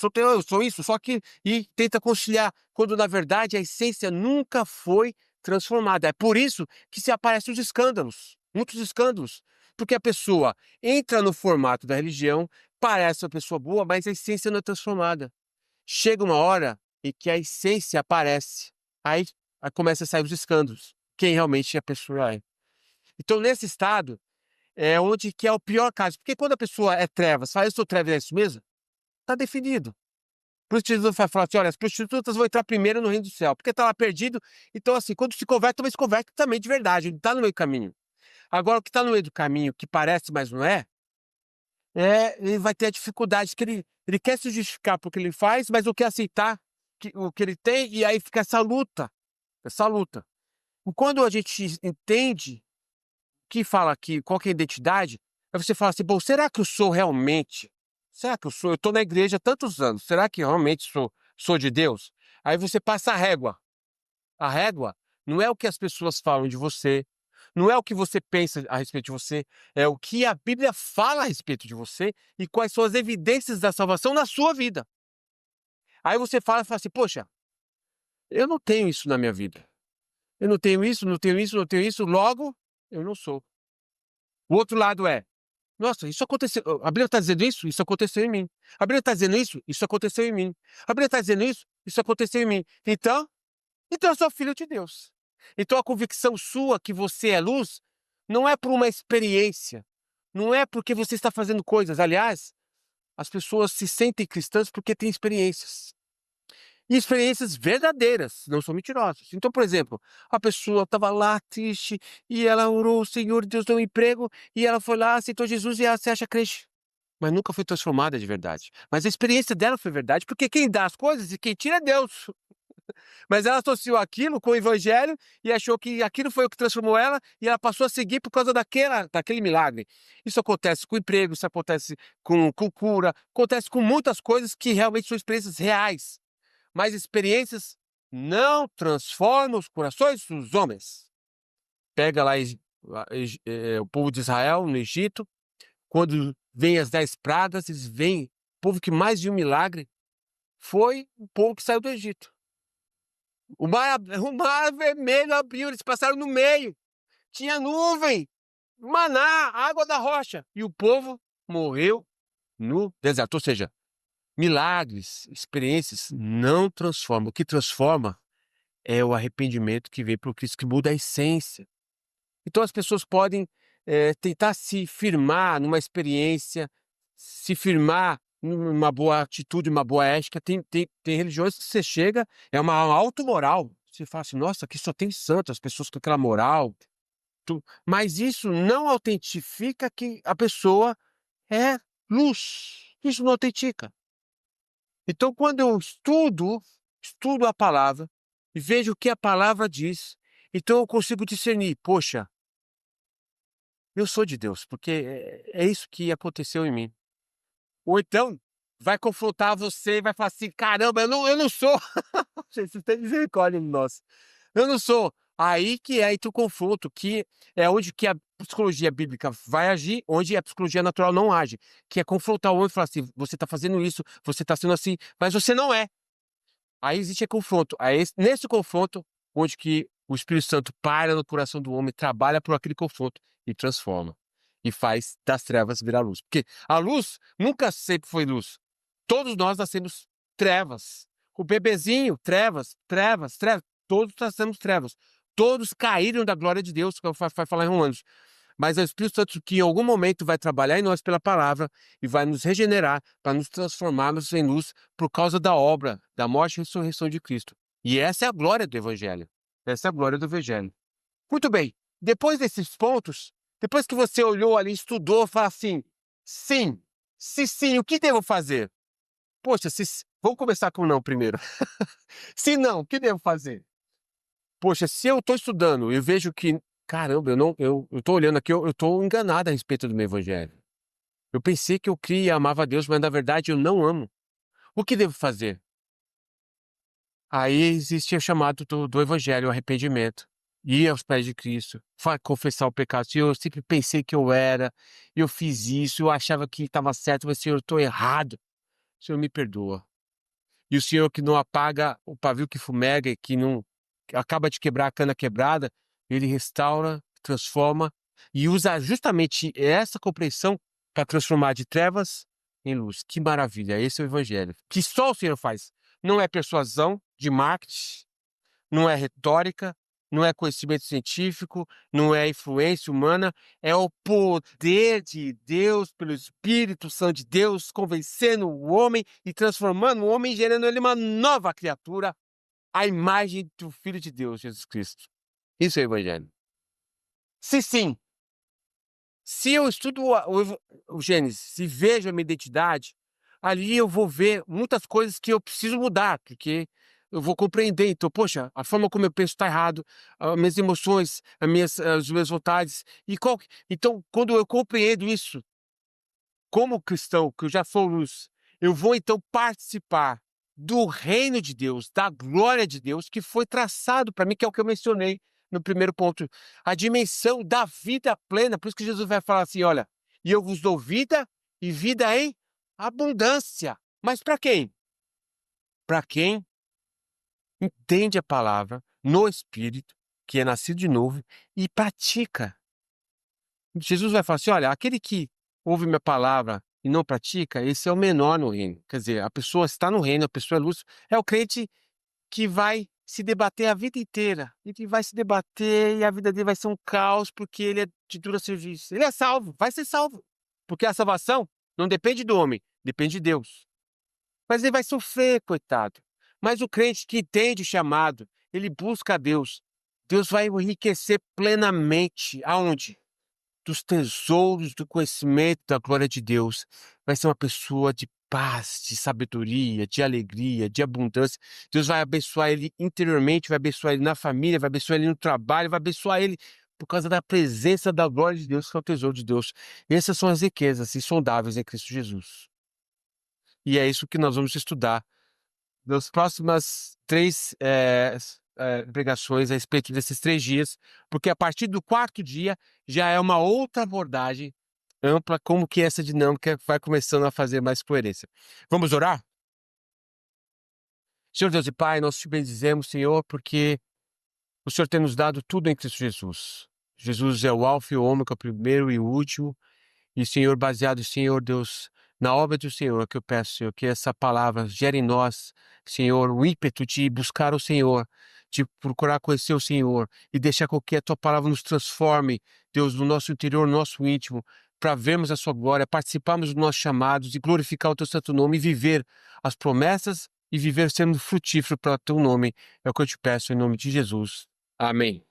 sou isso, só que e tenta conciliar, quando na verdade a essência nunca foi transformada. É por isso que se aparecem os escândalos, muitos escândalos, porque a pessoa entra no formato da religião, parece uma pessoa boa, mas a essência não é transformada. Chega uma hora em que a essência aparece. Aí, aí começa a sair os escândalos. Quem realmente a pessoa é. Então, nesse estado, é onde que é o pior caso. Porque quando a pessoa é trevas, fala, eu sou trevas, é isso mesmo? Está definido. Por isso Jesus vai falar assim, olha, as prostitutas vão entrar primeiro no reino do céu, porque está lá perdido. Então, assim, quando se converte, também se converte também de verdade, não está no meio do caminho. Agora, o que está no meio do caminho, que parece, mas não é, ele vai ter a dificuldade que ele quer se justificar porque ele faz, mas não quer aceitar o que ele tem, e aí fica essa luta, essa luta. E quando a gente entende que fala aqui qual que é a identidade, aí você fala assim, bom, será que eu sou realmente? Será que eu sou? Eu estou na igreja há tantos anos, será que eu realmente sou de Deus? Aí você passa a régua. A régua não é o que as pessoas falam de você, não é o que você pensa a respeito de você, é o que a Bíblia fala a respeito de você e quais são as evidências da salvação na sua vida. Aí você fala assim, poxa, eu não tenho isso na minha vida. Eu não tenho isso, não tenho isso, não tenho isso, logo eu não sou. O outro lado é, nossa, isso aconteceu. A Bíblia está dizendo isso? Isso aconteceu em mim. A Bíblia está dizendo isso? Isso aconteceu em mim. A Bíblia está dizendo isso? Isso aconteceu em mim. Então eu sou filho de Deus. Então a convicção sua que você é luz não é por uma experiência, não é porque você está fazendo coisas. Aliás, as pessoas se sentem cristãs porque têm experiências. E experiências verdadeiras, não são mentirosas. Então, por exemplo, a pessoa estava lá triste e ela orou, o Senhor, Deus deu um emprego, e ela foi lá, aceitou Jesus e ela se acha crente. Mas nunca foi transformada de verdade. Mas a experiência dela foi verdade, porque quem dá as coisas e quem tira é Deus. Mas ela associou aquilo com o evangelho e achou que aquilo foi o que transformou ela e ela passou a seguir por causa daquele milagre. Isso acontece com emprego, isso acontece com cura, acontece com muitas coisas que realmente são experiências reais. Mas experiências não transformam os corações dos homens. Pega lá o povo de Israel no Egito, quando vem as 10 pragas, eles veem, o povo que mais viu milagre foi o povo que saiu do Egito. O mar vermelho abriu, eles passaram no meio. Tinha nuvem, maná, água da rocha. E o povo morreu no deserto. Ou seja, milagres, experiências não transformam. O que transforma é o arrependimento que vem por Cristo, que muda a essência. Então as pessoas podem tentar se firmar numa experiência, se firmar numa boa atitude, uma boa ética. Tem religiões que você chega, é uma automoral. Você fala assim, nossa, aqui só tem santo, as pessoas com aquela moral. Mas isso não autentifica que a pessoa é luz. Isso não autentica. Então, quando eu estudo a palavra e vejo o que a palavra diz, então eu consigo discernir, poxa, eu sou de Deus, porque é isso que aconteceu em mim. Ou então, vai confrontar você e vai falar assim: caramba, eu não sou. Jesus tem misericórdia de nós. Eu não sou. Aí que é entre o confronto, que é onde que a psicologia bíblica vai agir, onde a psicologia natural não age, que é confrontar o homem e falar assim: você está fazendo isso, você está sendo assim, mas você não é. Aí existe confronto. Aí nesse confronto, onde que o Espírito Santo para no coração do homem, trabalha por aquele confronto e transforma. E faz das trevas virar luz. Porque a luz nunca sempre foi luz. Todos nós nascemos trevas. O bebezinho, trevas, trevas, trevas. Todos nascemos trevas. Todos caíram da glória de Deus, que vai falar em Romanos. Mas é o Espírito Santo que em algum momento vai trabalhar em nós pela palavra e vai nos regenerar para nos transformarmos em luz por causa da obra, da morte e ressurreição de Cristo. E essa é a glória do Evangelho. Essa é a glória do Evangelho. Muito bem. Depois desses pontos, depois que você olhou ali, estudou, fala assim: sim, se sim, o que devo fazer? Poxa, vamos começar com não primeiro. Se não, o que devo fazer? Poxa, se eu estou estudando e vejo que, caramba, eu estou olhando aqui, eu estou enganado a respeito do meu evangelho. Eu pensei que eu cria e amava a Deus, mas na verdade eu não amo. O que devo fazer? Aí existe o chamado do evangelho, o arrependimento. Ir aos pés de Cristo, confessar o pecado. Senhor, eu sempre pensei que eu fiz isso, eu achava que estava certo, mas Senhor, eu estou errado. Senhor, me perdoa. E o Senhor que não apaga o pavio que fumega e que não acaba de quebrar a cana quebrada, ele restaura, transforma e usa justamente essa compreensão para transformar de trevas em luz. Que maravilha! Esse é o Evangelho. Que só o Senhor faz. Não é persuasão de marketing, não é retórica, não é conhecimento científico, não é influência humana, é o poder de Deus, pelo Espírito Santo de Deus, convencendo o homem e transformando o homem, gerando ele uma nova criatura, a imagem do Filho de Deus, Jesus Cristo. Isso é o Evangelho. Se sim, se eu estudo o Gênesis e vejo a minha identidade, ali eu vou ver muitas coisas que eu preciso mudar, porque eu vou compreender. Então, poxa, a forma como eu penso está errado, as minhas emoções, as minhas vontades. Então, quando eu compreendo isso, como cristão, que eu já sou luz, eu vou então participar do reino de Deus, da glória de Deus, que foi traçado para mim, que é o que eu mencionei no primeiro ponto, a dimensão da vida plena. Por isso que Jesus vai falar assim: olha, e eu vos dou vida e vida em abundância. Mas para quem? Para quem entende a palavra no Espírito, que é nascido de novo, e pratica. Jesus vai falar assim: olha, aquele que ouve minha palavra e não pratica, esse é o menor no reino. Quer dizer, a pessoa está no reino, a pessoa é luz, é o crente que vai se debater a vida inteira. Ele vai se debater e a vida dele vai ser um caos porque ele é de dura serviço. Ele é salvo, vai ser salvo. Porque a salvação não depende do homem, depende de Deus. Mas ele vai sofrer, coitado. Mas o crente que entende o chamado, ele busca a Deus. Deus vai o enriquecer plenamente. Aonde? Dos tesouros do conhecimento da glória de Deus. Vai ser uma pessoa de paz, de sabedoria, de alegria, de abundância. Deus vai abençoar ele interiormente, vai abençoar ele na família, vai abençoar ele no trabalho, vai abençoar ele por causa da presença da glória de Deus, que é o tesouro de Deus. Essas são as riquezas insondáveis em Cristo Jesus. E é isso que nós vamos estudar nas próximas três pregações a respeito desses 3 dias, porque a partir do 4º dia já é uma outra abordagem ampla, como que essa dinâmica vai começando a fazer mais coerência. Vamos orar? Senhor Deus e Pai, nós te bendizemos, Senhor, porque o Senhor tem nos dado tudo em Cristo Jesus. Jesus é o alfa e o ômega, o primeiro e o último. E, Senhor, baseado, Senhor Deus, na obra do Senhor, que eu peço, Senhor, que essa palavra gere em nós, Senhor, o ímpeto de buscar o Senhor, de procurar conhecer o Senhor e deixar com que a Tua palavra nos transforme, Deus, no nosso interior, no nosso íntimo, para vermos a Sua glória, participarmos dos nossos chamados e glorificar o Teu santo nome e viver as promessas e viver sendo frutífero para o Teu nome. É o que eu te peço em nome de Jesus. Amém.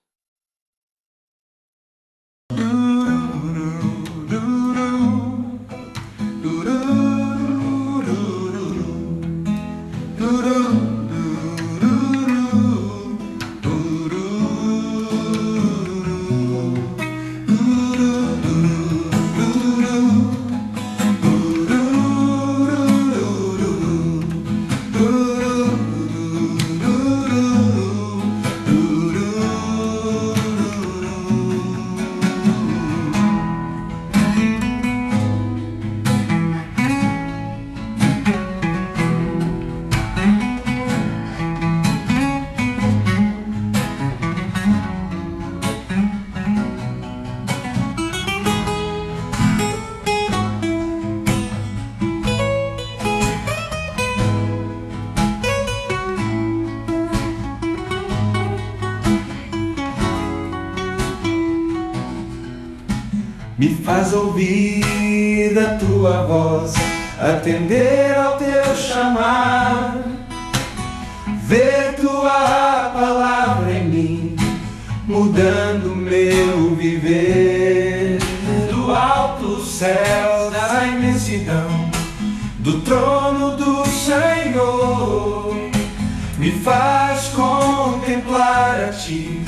faz ouvir a tua voz, atender ao teu chamar, ver tua palavra em mim, mudando meu viver. Do alto céu, da imensidão, do trono do Senhor, me faz contemplar a ti,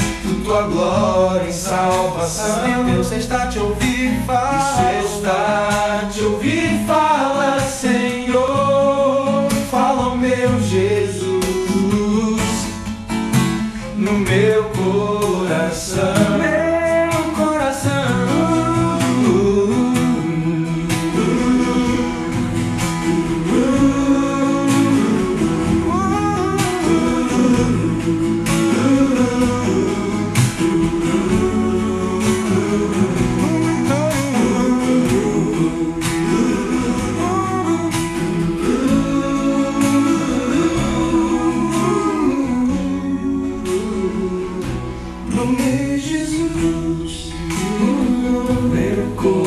tua glória em salvação. Deus está te ouvir falar, Deus está te ouvir falar, Senhor. Fala o meu Jesus no meu coração. No meu Jesus, no meu coração.